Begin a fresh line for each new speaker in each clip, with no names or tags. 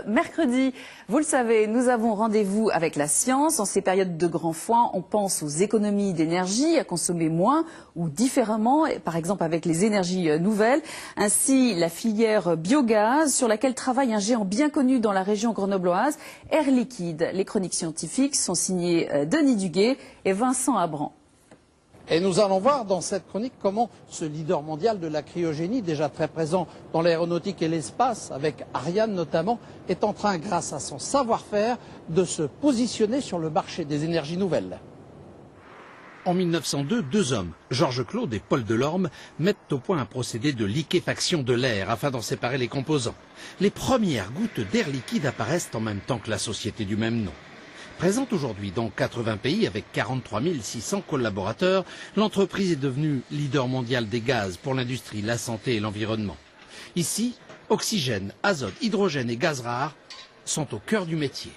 Mercredi, vous le savez, nous avons rendez-vous avec la science. En ces périodes de grand froid, on pense aux économies d'énergie, à consommer moins ou différemment, par exemple avec les énergies nouvelles. Ainsi, la filière biogaz, sur laquelle travaille un géant bien connu dans la région grenobloise, Air Liquide. Les chroniques scientifiques sont signées Denis Duguet et Vincent Abran.
Et nous allons voir dans cette chronique comment ce leader mondial de la cryogénie, déjà très présent dans l'aéronautique et l'espace, avec Ariane notamment, est en train, grâce à son savoir-faire, de se positionner sur le marché des énergies nouvelles.
En 1902, deux hommes, Georges Claude et Paul Delorme, mettent au point un procédé de liquéfaction de l'air afin d'en séparer les composants. Les premières gouttes d'air liquide apparaissent en même temps que la société du même nom. Présente aujourd'hui dans 80 pays avec 43 600 collaborateurs, l'entreprise est devenue leader mondial des gaz pour l'industrie, la santé et l'environnement. Ici, oxygène, azote, hydrogène et gaz rares sont au cœur du métier.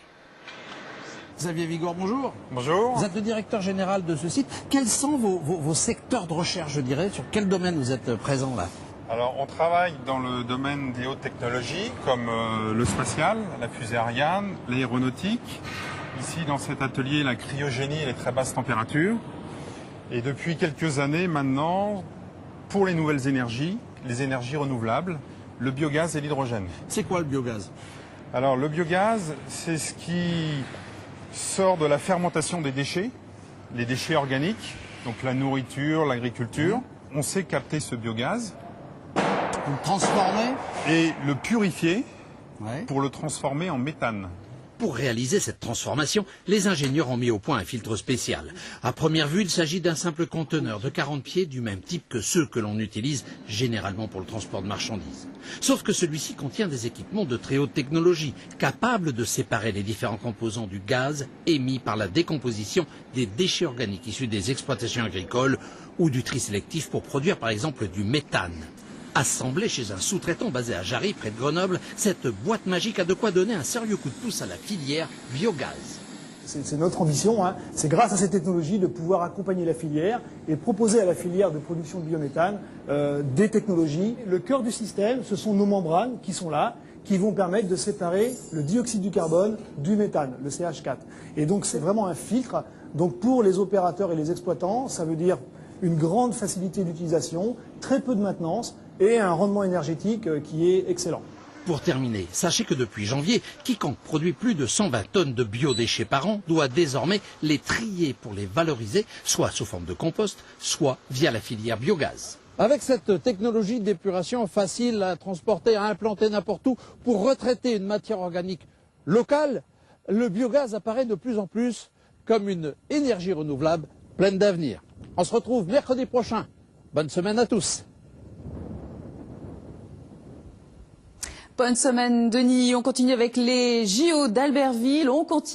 Xavier Vigor, bonjour.
Bonjour.
Vous êtes le directeur général de ce site. Quels sont vos secteurs de recherche, je dirais? Sur quel domaine vous êtes présent là?
Alors, on travaille dans le domaine des hautes technologies, comme le spatial, la fusée Ariane, l'aéronautique. Ici, dans cet atelier, la cryogénie et les très basses températures. Et depuis quelques années maintenant, pour les nouvelles énergies, les énergies renouvelables, le biogaz et l'hydrogène.
C'est quoi le biogaz?
Alors, le biogaz, c'est ce qui sort de la fermentation des déchets, les déchets organiques, donc la nourriture, l'agriculture. On sait capter ce biogaz,
Vous le transformez?
et le purifier
Ouais.
pour le transformer en méthane.
Pour réaliser cette transformation, les ingénieurs ont mis au point un filtre spécial. À première vue, il s'agit d'un simple conteneur de 40 pieds du même type que ceux que l'on utilise généralement pour le transport de marchandises. Sauf que celui-ci contient des équipements de très haute technologie, capables de séparer les différents composants du gaz émis par la décomposition des déchets organiques issus des exploitations agricoles ou du tri sélectif pour produire par exemple du méthane. Assemblée chez un sous-traitant basé à Jarry, près de Grenoble, cette boîte magique a de quoi donner un sérieux coup de pouce à la filière biogaz.
C'est notre ambition, c'est grâce à cette technologie de pouvoir accompagner la filière et proposer à la filière de production de biométhane des technologies. Le cœur du système, ce sont nos membranes qui sont là, qui vont permettre de séparer le dioxyde du carbone du méthane, le CH4. Et donc c'est vraiment un filtre. Donc pour les opérateurs et les exploitants, ça veut dire une grande facilité d'utilisation, très peu de maintenance et un rendement énergétique qui est excellent.
Pour terminer, sachez que depuis janvier, quiconque produit plus de 120 tonnes de biodéchets par an doit désormais les trier pour les valoriser, soit sous forme de compost, soit via la filière biogaz.
Avec cette technologie d'épuration facile à transporter, à implanter n'importe où, pour retraiter une matière organique locale, le biogaz apparaît de plus en plus comme une énergie renouvelable pleine d'avenir. On se retrouve mercredi prochain. Bonne semaine à tous.
Bonne semaine, Denis. On continue avec les JO d'Albertville. On continue.